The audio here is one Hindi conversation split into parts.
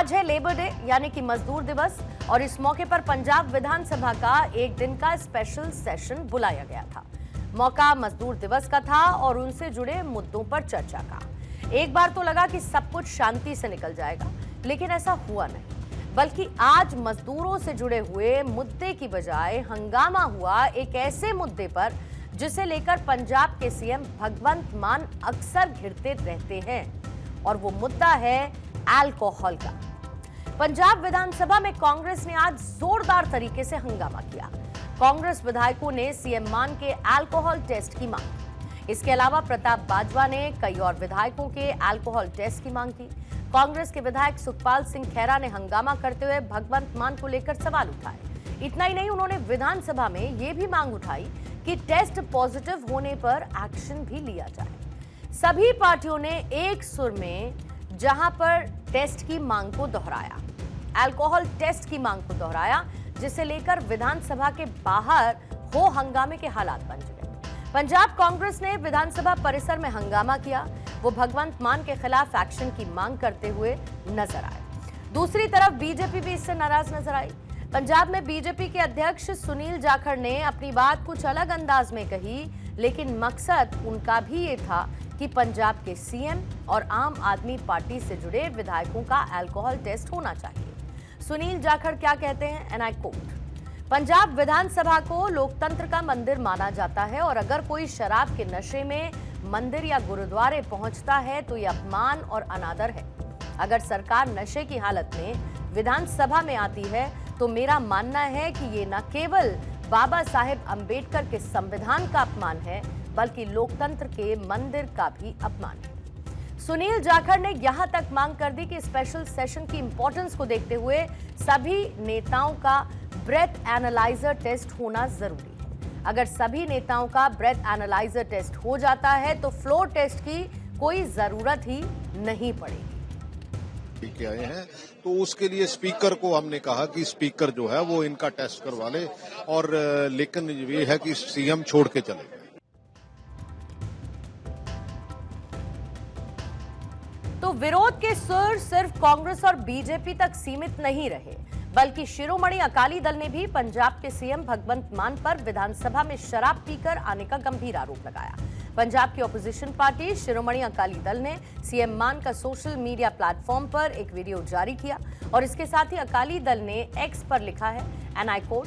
आज है लेबर डे यानी कि मजदूर दिवस और इस मौके पर पंजाब विधानसभा का एक दिन का स्पेशल सेशन बुलाया गया था। मौका मजदूर दिवस का था और उनसे जुड़े मुद्दों पर चर्चा का। एक बार तो लगा कि सब कुछ शांति से निकल जाएगा, लेकिन ऐसा हुआ नहीं, बल्कि आज मजदूरों से जुड़े हुए मुद्दे की बजाय हंगामा हुआ एक ऐसे मुद्दे पर जिसे लेकर पंजाब के सीएम भगवंत मान अक्सर घिरते रहते हैं, और वो मुद्दा है अल्कोहल का। पंजाब विधानसभा में कांग्रेस ने आज जोरदार तरीके से हंगामा किया। कांग्रेस विधायकों ने सीएम मान के अल्कोहल टेस्ट की मांग की। इसके अलावा प्रताप बाजवा ने कई और विधायकों के अल्कोहल टेस्ट की मांग की। कांग्रेस के विधायक सुखपाल सिंह खैरा ने हंगामा करते हुए भगवंत मान को लेकर सवाल उठाए। इतना ही नहीं, उन्होंने विधानसभा में यह भी मांग उठाई कि टेस्ट पॉजिटिव होने पर एक्शन भी लिया जाए। सभी पार्टियों ने एक सुर में जहां पर टेस्ट की मांग को दोहराया, अल्कोहल टेस्ट की मांग को दोहराया, जिसे लेकर विधानसभा के बाहर हो हंगामे के हालात बन गए। पंजाब कांग्रेस ने विधानसभा परिसर में हंगामा किया। वो भगवंत मान के खिलाफ एक्शन की मांग करते हुए नजर आए। दूसरी तरफ बीजेपी भी इससे नाराज नजर आई। पंजाब में बीजेपी के अध्यक्ष सुनील जाखड़ ने अपनी बात कुछ अलग अंदाज में कही, लेकिन मकसद उनका भी ये था कि पंजाब के सीएम और आम आदमी पार्टी से जुड़े विधायकों का अल्कोहल टेस्ट होना चाहिए। सुनील जाखड़ क्या कहते हैं, एंड आई कोट, पंजाब विधानसभा को लोकतंत्र का मंदिर माना जाता है और अगर कोई शराब के नशे में मंदिर या गुरुद्वारे पहुंचता है तो यह अपमान और अनादर है। अगर सरकार नशे की हालत में विधानसभा में आती है तो मेरा मानना है कि ये न केवल बाबा साहेब अंबेडकर के संविधान का अपमान है, बल्कि लोकतंत्र के मंदिर का भी अपमान है। सुनील जाखड़ ने यहां तक मांग कर दी कि स्पेशल सेशन की इंपॉर्टेंस को देखते हुए सभी नेताओं का ब्रेथ एनालाइजर टेस्ट होना जरूरी है। अगर सभी नेताओं का ब्रेथ एनालाइजर टेस्ट हो जाता है तो फ्लोर टेस्ट की कोई जरूरत ही नहीं पड़ेगी। के आए हैं तो उसके लिए स्पीकर को हमने कहा कि स्पीकर जो है वो इनका टेस्ट करवा ले, और लेकिन ये है कि सीएम छोड़ के चले गए। तो विरोध के सुर सिर्फ कांग्रेस और बीजेपी तक सीमित नहीं रहे, बल्कि शिरोमणि अकाली दल ने भी पंजाब के सीएम भगवंत मान पर विधानसभा में शराब पीकर आने का गंभीर आरोप लगाया। पंजाब की ऑपोजिशन पार्टी शिरोमणि अकाली दल ने सीएम मान का सोशल मीडिया प्लेटफॉर्म पर एक वीडियो जारी किया और इसके साथ ही अकाली दल ने एक्स पर लिखा है, एंड आई कोट,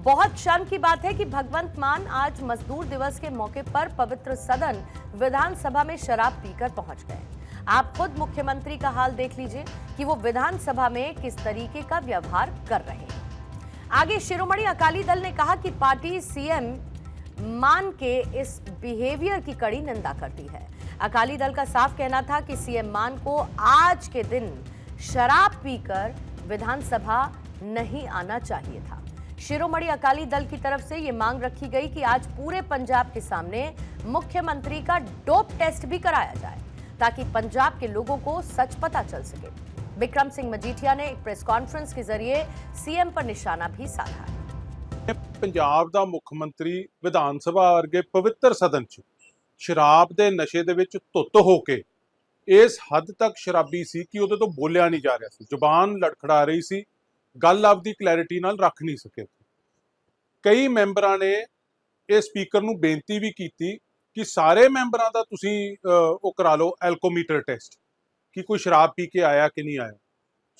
बहुत शर्म की बात है कि भगवंत मान आज मजदूर दिवस के मौके पर पवित्र सदन विधानसभा में शराब पीकर पहुंच गए। आप खुद मुख्यमंत्री का हाल देख लीजिए कि वो विधानसभा में किस तरीके का व्यवहार कर रहे हैं। आगे शिरोमणि अकाली दल ने कहा कि पार्टी सीएम मान के इस बिहेवियर की कड़ी निंदा करती है। अकाली दल का साफ कहना था कि सीएम मान को आज के दिन शराब पीकर विधानसभा नहीं आना चाहिए था। शिरोमणि अकाली दल की तरफ से ये मांग रखी गई कि आज पूरे पंजाब के सामने मुख्यमंत्री का डोप टेस्ट भी कराया जाए ताकि पंजाब के लोगों को सच पता चल सके। बिक्रम सिंह मजीठिया ने एक प्रेस कॉन्फ्रेंस के जरिए सीएम पर निशाना भी साधा है। ਪੰਜਾਬ ਦਾ ਮੁੱਖ ਮੰਤਰੀ ਵਿਧਾਨ ਸਭਾ ਵਰਗੇ ਪਵਿੱਤਰ ਸਦਨ 'ਚ ਸ਼ਰਾਬ ਦੇ ਨਸ਼ੇ ਦੇ ਵਿੱਚ ਧੁੱਤ ਹੋ ਕੇ ਇਸ ਹੱਦ ਤੱਕ ਸ਼ਰਾਬੀ ਸੀ ਕਿ ਉਹਦੇ ਤੋਂ ਬੋਲਿਆ ਨਹੀਂ ਜਾ ਰਿਹਾ ਸੀ, ਜ਼ੁਬਾਨ ਲੜਖੜਾ ਰਹੀ ਸੀ, ਗੱਲ ਆਪਦੀ ਕਲੈਰਿਟੀ ਨਾਲ ਰੱਖ ਨਹੀਂ ਸਕੇ। ਕਈ ਮੈਂਬਰਾਂ ਨੇ ਇਹ ਸਪੀਕਰ ਨੂੰ ਬੇਨਤੀ ਵੀ ਕੀਤੀ ਕਿ ਸਾਰੇ ਮੈਂਬਰਾਂ ਦਾ ਤੁਸੀਂ ਉਹ ਕਰਾ ਲਓ ਐਲਕੋਮੀਟਰ ਟੈਸਟ ਕਿ ਕੋਈ ਸ਼ਰਾਬ ਪੀ ਕੇ ਆਇਆ ਕਿ ਨਹੀਂ ਆਇਆ।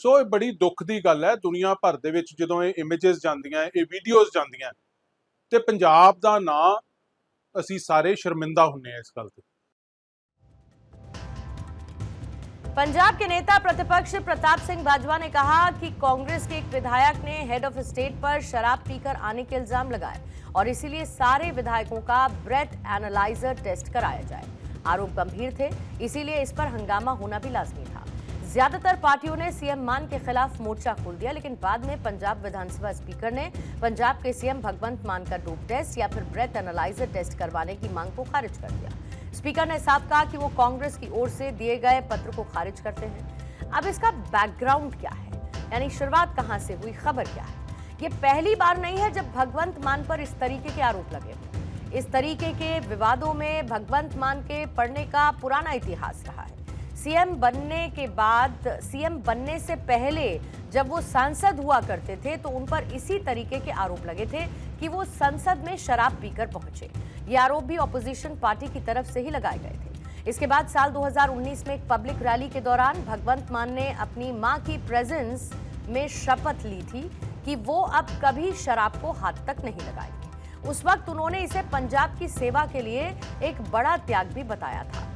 ਸੋ ਇਹ ਬੜੀ ਦੁੱਖ ਦੀ ਗੱਲ ਹੈ, ਦੁਨੀਆ ਭਰ ਦੇ ਵਿੱਚ ਜਦੋਂ ਇਹ ਇਮੇजेस ਜਾਂਦੀਆਂ, ਇਹ ਵੀਡੀਓਜ਼ ਜਾਂਦੀਆਂ ਤੇ ਪੰਜਾਬ ਦਾ ਨਾਂ ਅਸੀਂ ਸਾਰੇ ਸ਼ਰਮਿੰਦਾ ਹੁੰਨੇ ਆ ਇਸ ਗੱਲ ਤੇ। पंजाब के नेता प्रतिपक्ष प्रताप सिंह बाजवा ने कहा कि कांग्रेस के एक विधायक ने हेड ऑफ स्टेट पर शराब पीकर आने के इल्जाम लगाए और इसीलिए सारे विधायकों का ब्रेथ एनालाइजर टेस्ट कराया जाए। आरोप गंभीर थे, इसीलिए इस पर हंगामा होना भी लाजमी था। ज्यादातर पार्टियों ने सीएम मान के खिलाफ मोर्चा खोल दिया, लेकिन बाद में पंजाब विधानसभा स्पीकर ने पंजाब के सीएम भगवंत मान का डोप टेस्ट या फिर ब्रेथ एनालाइजर टेस्ट करवाने की मांग को खारिज कर दिया। स्पीकर ने साफ कहा कि वो कांग्रेस की ओर से दिए गए पत्र को खारिज करते हैं। अब इसका बैकग्राउंड क्या है, यानी शुरुआत कहां से हुई, खबर क्या है? ये पहली बार नहीं है जब भगवंत मान पर इस तरीके के आरोप लगे। इस तरीके के विवादों में भगवंत मान के पड़ने का पुराना इतिहास रहा है। सीएम बनने से पहले जब वो सांसद हुआ करते थे तो उन पर इसी तरीके के आरोप लगे थे कि वो संसद में शराब पीकर पहुंचे। ये आरोप भी ऑपोजिशन पार्टी की तरफ से ही लगाए गए थे। इसके बाद साल 2019 में एक पब्लिक रैली के दौरान भगवंत मान ने अपनी मां की प्रेजेंस में शपथ ली थी कि वो अब कभी शराब को हाथ तक नहीं लगाएंगे। उस वक्त उन्होंने इसे पंजाब की सेवा के लिए एक बड़ा त्याग भी बताया था।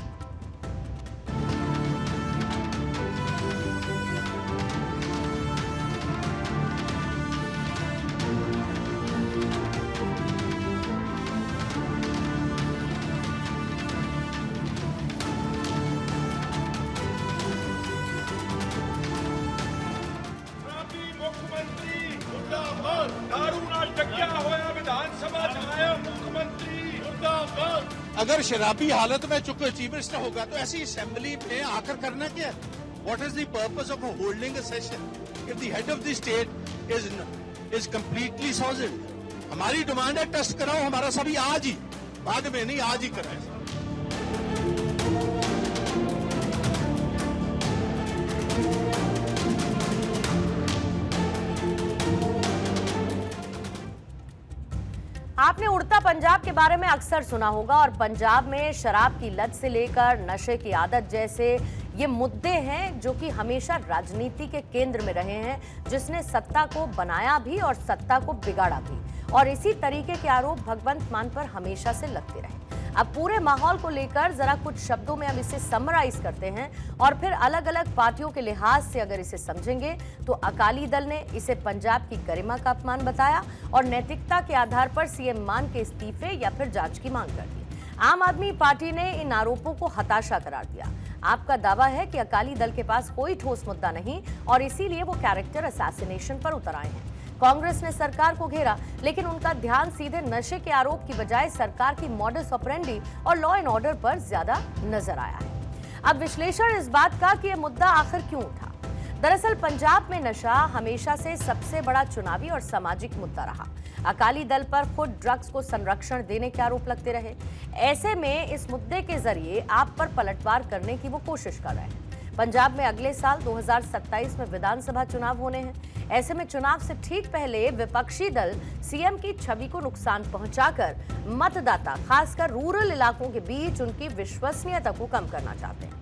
अगर शराबी हालत में चूंकि चीफ मिनिस्टर होगा तो ऐसी असेंबली में आकर करना क्या है? What is the purpose of holding a session if the head of the state is completely solid? हमारी डिमांड है टेस्ट कराओ हमारा सभी आज ही, बाद में नहीं, आज ही कराए। आपने उड़ता पंजाब के बारे में अक्सर सुना होगा और पंजाब में शराब की लत से लेकर नशे की आदत जैसे ये मुद्दे हैं जो कि हमेशा राजनीति के केंद्र में रहे हैं, जिसने सत्ता को बनाया भी और सत्ता को बिगाड़ा भी। और इसी तरीके के आरोप भगवंत मान पर हमेशा से लगते रहे। अब पूरे माहौल को लेकर जरा कुछ शब्दों में अब इसे समराइज करते हैं और फिर अलग अलग पार्टियों के लिहाज से अगर इसे समझेंगे तो अकाली दल ने इसे पंजाब की गरिमा का अपमान बताया और नैतिकता के आधार पर सीएम मान के इस्तीफे या फिर जांच की मांग कर दी। आम आदमी पार्टी ने इन आरोपों को हताशा करार दिया। आपका दावा है कि अकाली दल के पास कोई ठोस मुद्दा नहीं और इसीलिए वो कैरेक्टर असैसिनेशन पर उतर आए हैं। कांग्रेस ने सरकार को घेरा, लेकिन उनका ध्यान सीधे नशे के आरोप की बजाय सरकार की मॉडस ऑपरेंडी और लॉ एंड ऑर्डर पर ज्यादा नजर आया है। अब विश्लेषण इस बात का कि यह मुद्दा आखिर क्यों उठा। दरअसल पंजाब में नशा हमेशा से सबसे बड़ा चुनावी और सामाजिक मुद्दा रहा। अकाली दल पर खुद ड्रग्स को संरक्षण देने के आरोप लगते रहे। ऐसे में इस मुद्दे के जरिए आप पर पलटवार करने की वो कोशिश कर रहे हैं। पंजाब में अगले साल 2027 में विधानसभा चुनाव होने हैं। ऐसे में चुनाव से ठीक पहले विपक्षी दल सीएम की छवि को नुकसान पहुंचाकर मतदाता, खासकर रूरल इलाकों के बीच उनकी विश्वसनीयता को कम करना चाहते हैं।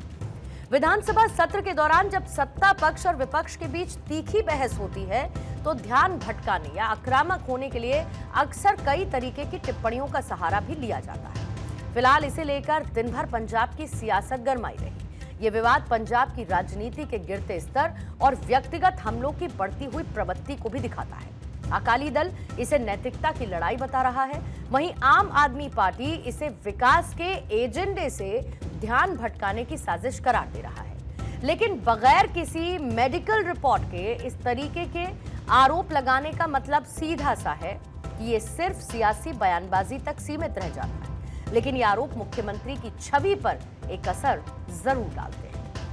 विधानसभा सत्र के दौरान जब सत्ता पक्ष और विपक्ष के बीच तीखी बहस होती है तो ध्यान भटकाने या आक्रामक होने के लिए अक्सर कई तरीके की टिप्पणियों का सहारा भी लिया जाता है। फिलहाल इसे लेकर दिन भर पंजाब की सियासत गरमाई रही। ये विवाद पंजाब की राजनीति के गिरते स्तर और व्यक्तिगत हमलों की बढ़ती हुई प्रवृत्ति को भी दिखाता है। अकाली दल इसे नैतिकता की लड़ाई बता रहा है, वहीं आम आदमी पार्टी इसे विकास के एजेंडे से ध्यान भटकाने की साजिश करार दे रहा है। लेकिन बगैर किसी मेडिकल रिपोर्ट के इस तरीके के आरोप लगाने का मतलब सीधा सा है कि ये सिर्फ सियासी बयानबाजी तक सीमित रह जाता है, लेकिन ये आरोप मुख्यमंत्री की छवि पर एक असर जरूर डालते हैं।